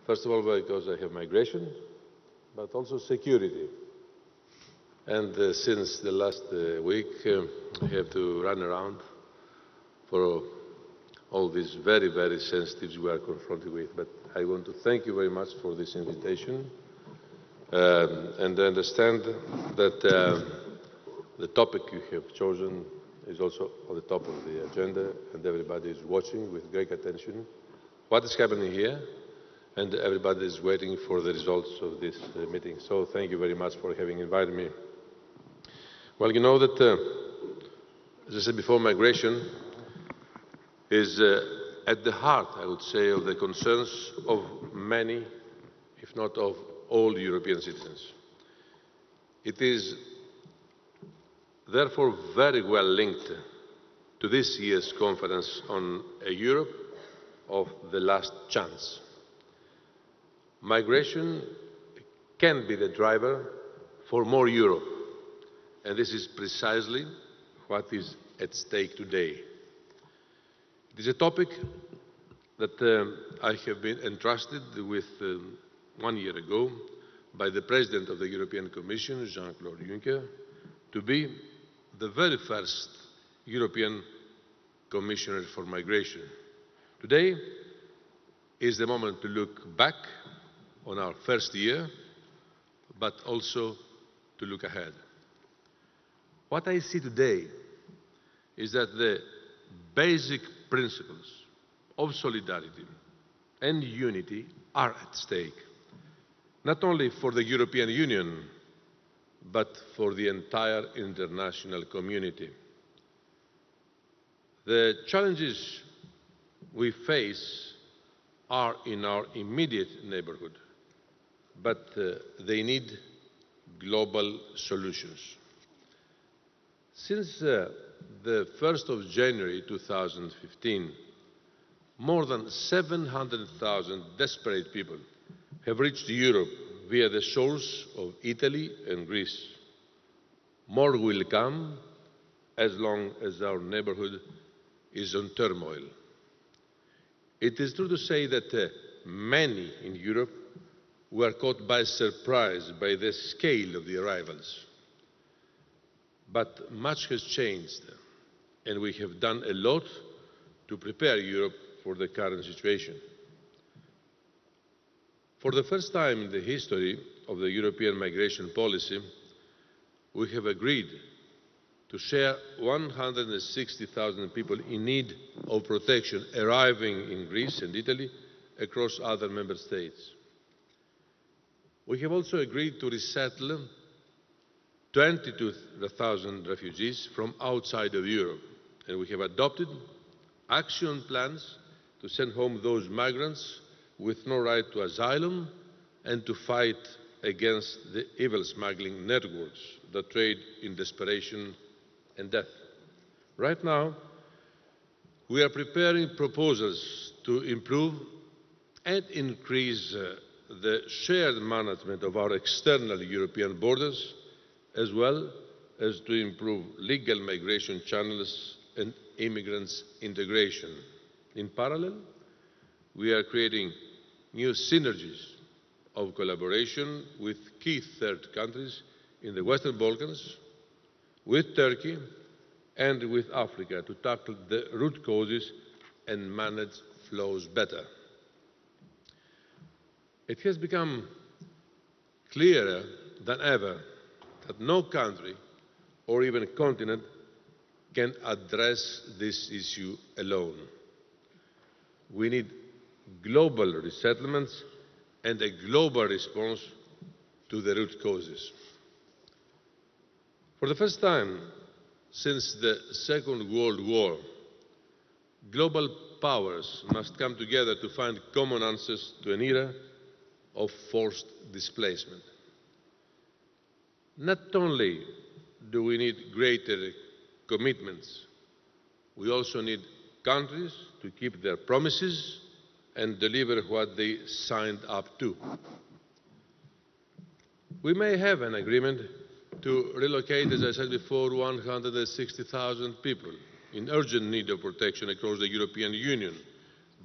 First of all, because I have migration, but also security. And since the last week, I have to run around for all these very, very sensitives we are confronted with. But I want to thank you very much for this invitation. And I understand that the topic you have chosen is also on the top of the agenda, and everybody is watching with great attention what is happening here, and everybody is waiting for the results of this meeting. So thank you very much for having invited me. Well, you know that, as I said before, migration is at the heart, I would say, of the concerns of many, if not of all European citizens. It is therefore very well linked to this year's conference on a Europe of the last chance. Migration can be the driver for more Europe, and this is precisely what is at stake today. It is a topic that I have been entrusted with 1 year ago by the President of the European Commission, Jean-Claude Juncker, to be the very first European Commissioner for Migration. Today is the moment to look back on our first year, but also to look ahead. What I see today is that the basic principles of solidarity and unity are at stake, not only for the European Union, but for the entire international community. The challenges we face are in our immediate neighborhood, but they need global solutions. Since the 1st of January 2015, more than 700,000 desperate people have reached Europe via the shores of Italy and Greece. More will come as long as our neighborhood is in turmoil. It is true to say that many in Europe were caught by surprise by the scale of the arrivals. But much has changed, and we have done a lot to prepare Europe for the current situation. For the first time in the history of the European migration policy, we have agreed to share 160,000 people in need of protection arriving in Greece and Italy across other member states. We have also agreed to resettle 22,000 refugees from outside of Europe, and we have adopted action plans to send home those migrants with no right to asylum and to fight against the evil smuggling networks that trade in desperation and death. Right now, we are preparing proposals to improve and increase the shared management of our external European borders, as well as to improve legal migration channels and immigrants' integration. In parallel, we are creating new synergies of collaboration with key third countries in the Western Balkans, with Turkey and with Africa to tackle the root causes and manage flows better. It has become clearer than ever that no country or even continent can address this issue alone. We need global resettlements and a global response to the root causes. For the first time since the Second World War, global powers must come together to find common answers to an era of forced displacement. Not only do we need greater commitments, we also need countries to keep their promises and deliver what they signed up to. We may have an agreement to relocate, as I said before, 160,000 people in urgent need of protection across the European Union,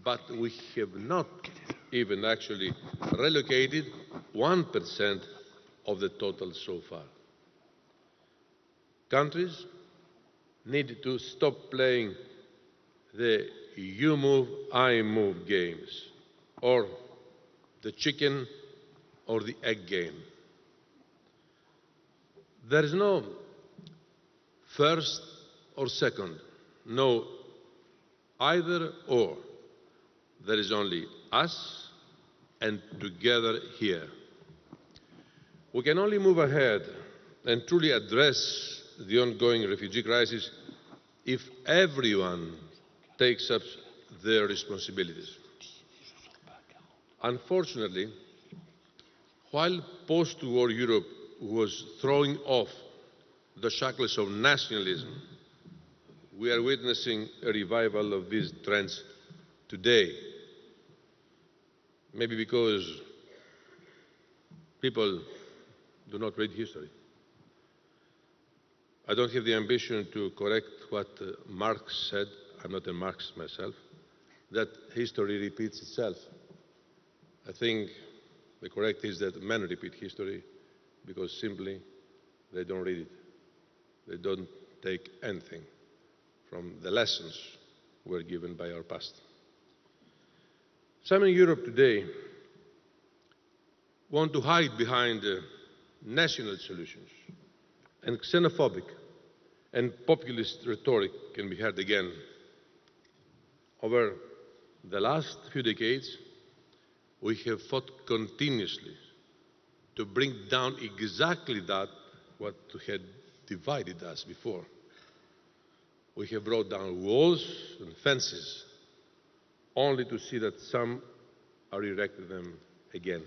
but we have not even actually relocated 1% of the total so far. Countries need to stop playing the you move, I move games, or the chicken or the egg game. There is no first or second, no either or. There is only us and together here. We can only move ahead and truly address the ongoing refugee crisis if everyone takes up their responsibilities. Unfortunately, while post-war Europe was throwing off the shackles of nationalism, we are witnessing a revival of these trends today. Maybe because people do not read history. I don't have the ambition to correct what Marx said. I'm not a Marxist myself, that history repeats itself. I think the correct is that men repeat history because simply they don't read it. They don't take anything from the lessons we're given by our past. Some in Europe today want to hide behind national solutions, and xenophobic and populist rhetoric can be heard again. Over the last few decades, we have fought continuously to bring down exactly that what had divided us before. We have brought down walls and fences, only to see that some are erecting them again.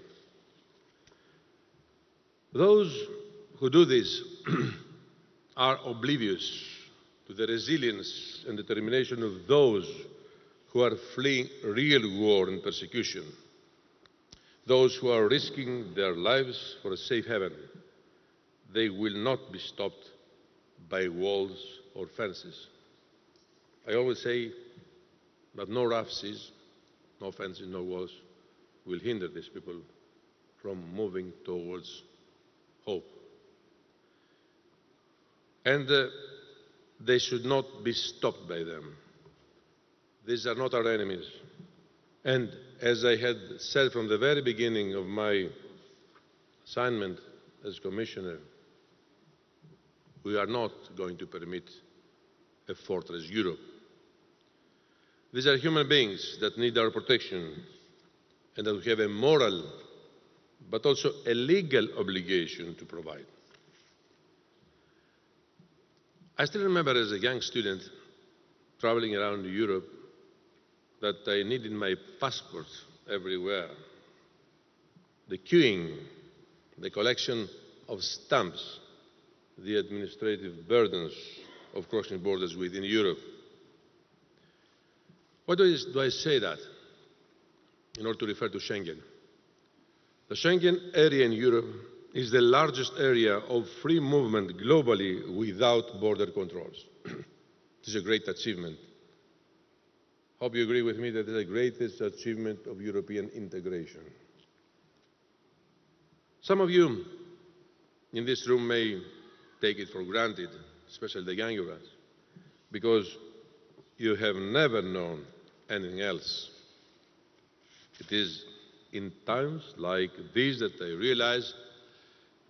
Those who do this are oblivious to the resilience and determination of those who are fleeing real war and persecution, those who are risking their lives for a safe haven. They will not be stopped by walls or fences. I always say that no rough seas, no fences, no walls will hinder these people from moving towards hope. And they should not be stopped by them. These are not our enemies. And as I had said from the very beginning of my assignment as Commissioner, we are not going to permit a fortress Europe. These are human beings that need our protection and that we have a moral but also a legal obligation to provide. I still remember as a young student traveling around Europe that I needed my passport everywhere. The queuing, the collection of stamps, the administrative burdens of crossing borders within Europe. Why do I say that? In order to refer to Schengen. The Schengen area in Europe is the largest area of free movement globally without border controls. It is a great achievement. Hope you agree with me that it is the greatest achievement of European integration. Some of you in this room may take it for granted, especially the younger ones, because you have never known anything else. It is in times like these that I realize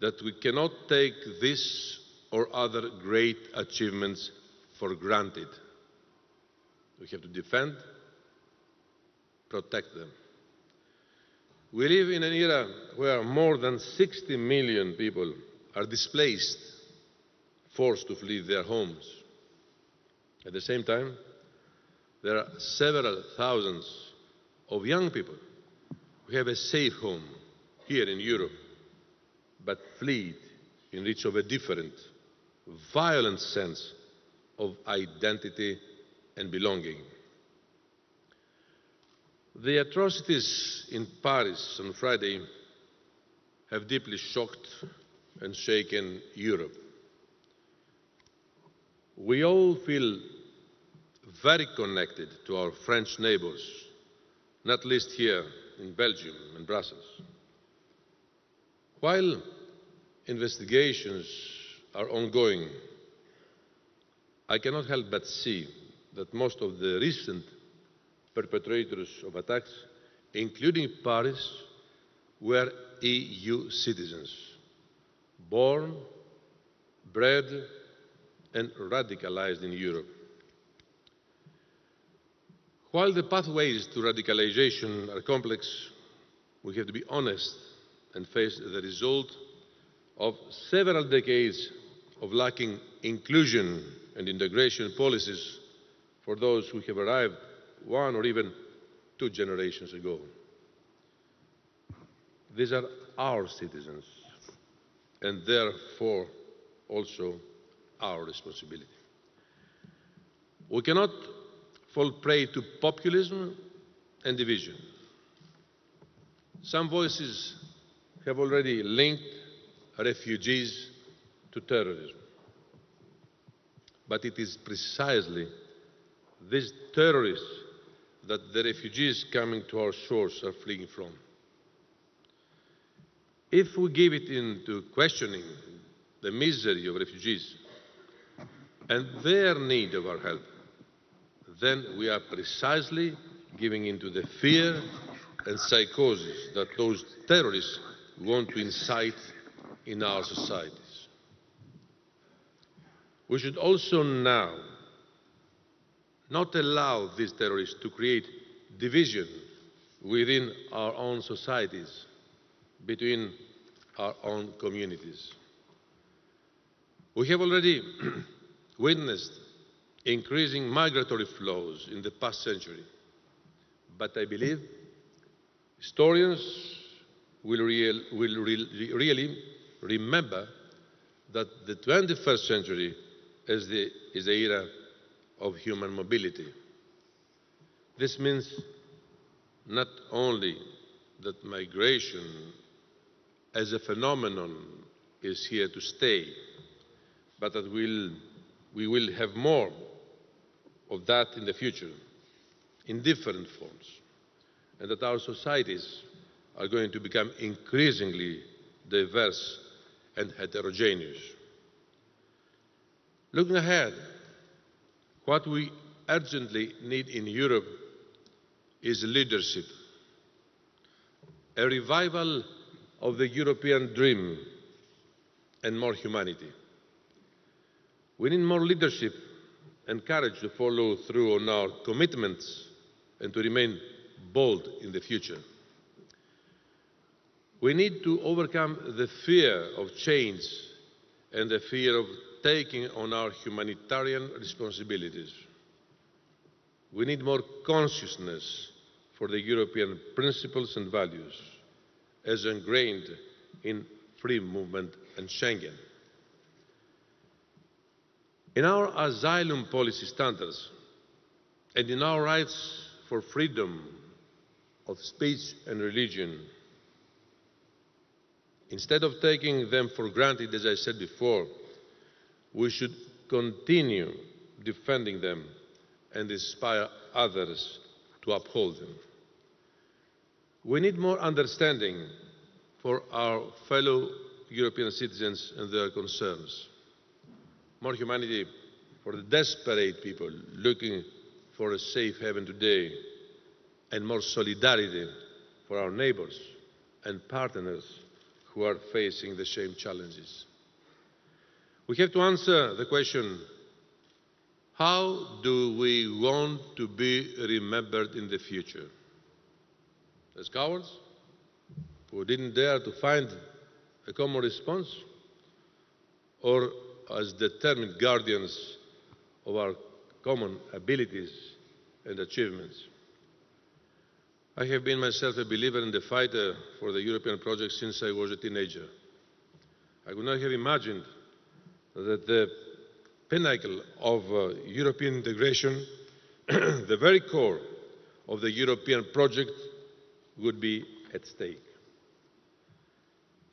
that we cannot take this or other great achievements for granted. We have to defend, protect them. We live in an era where more than 60 million people are displaced, forced to flee their homes. At the same time, there are several thousands of young people who have a safe home here in Europe, but fled in reach of a different, violent sense of identity and belonging. The atrocities in Paris on Friday have deeply shocked and shaken Europe. We all feel very connected to our French neighbors, not least here in Belgium and Brussels. While investigations are ongoing, I cannot help but see that most of the recent perpetrators of attacks, including Paris, were EU citizens, born, bred and radicalized in Europe. While the pathways to radicalization are complex, we have to be honest and face the result of several decades of lacking inclusion and integration policies for those who have arrived one or even two generations ago. These are our citizens and therefore also our responsibility. We cannot fall prey to populism and division. Some voices have already linked refugees to terrorism. But it is precisely these terrorists that the refugees coming to our shores are fleeing from. If we give it into questioning the misery of refugees and their need of our help, then we are precisely giving into the fear and psychosis that those terrorists want to incite in our societies. We should also now not allow these terrorists to create division within our own societies, between our own communities. We have already witnessed increasing migratory flows in the past century, but I believe historians will really remember that the 21st century is the era of human mobility. This means not only that migration as a phenomenon is here to stay, but that we will have more of that in the future, in different forms, and that our societies are going to become increasingly diverse and heterogeneous. Looking ahead, what we urgently need in Europe is leadership, a revival of the European dream and more humanity. We need more leadership and courage to follow through on our commitments and to remain bold in the future. We need to overcome the fear of change and the fear of taking on our humanitarian responsibilities. We need more consciousness for the European principles and values as ingrained in free movement and Schengen. In our asylum policy standards and in our rights for freedom of speech and religion, instead of taking them for granted, as I said before, we should continue defending them and inspire others to uphold them. We need more understanding for our fellow European citizens and their concerns, more humanity for the desperate people looking for a safe haven today, and more solidarity for our neighbours and partners who are facing the same challenges. We have to answer the question, how do we want to be remembered in the future? As cowards who didn't dare to find a common response, or as determined guardians of our common abilities and achievements? I have been myself a believer and a fighter for the European project since I was a teenager. I would not have imagined that the pinnacle of European integration, the very core of the European project, would be at stake.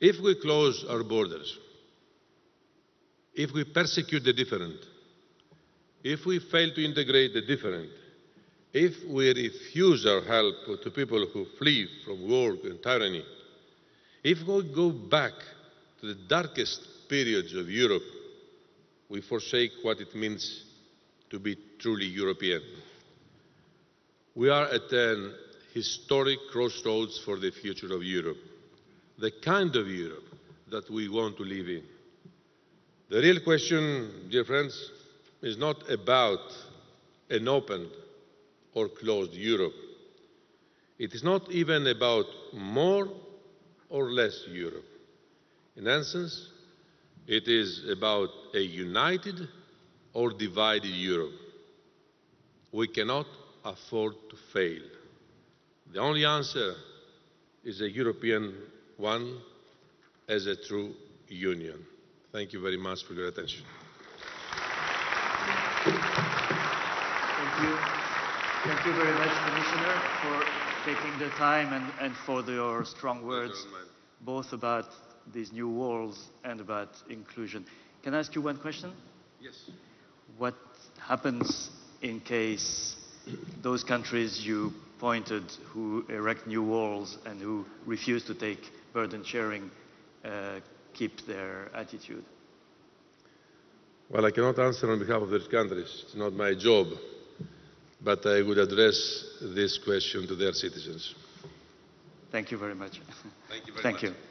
If we close our borders, if we persecute the different, if we fail to integrate the different, If we refuse our help to people who flee from war and tyranny, if we go back to the darkest periods of Europe, we forsake what it means to be truly European. We are at an historic crossroads for the future of Europe, the kind of Europe that we want to live in. The real question, dear friends, is not about an open or closed Europe. It is not even about more or less Europe. In essence, it is about a united or divided Europe. We cannot afford to fail. The only answer is a European one as a true union. Thank you very much for your attention. Thank you. Thank you very much, Commissioner, for taking the time and for your strong words, both about these new walls and about inclusion. Can I ask you one question? Yes. What happens in case those countries you pointed who erect new walls and who refuse to take burden sharing keep their attitude? Well, I cannot answer on behalf of those countries. It's not my job. But I would address this question to their citizens. Thank you very much. Thank you very much. Thank you.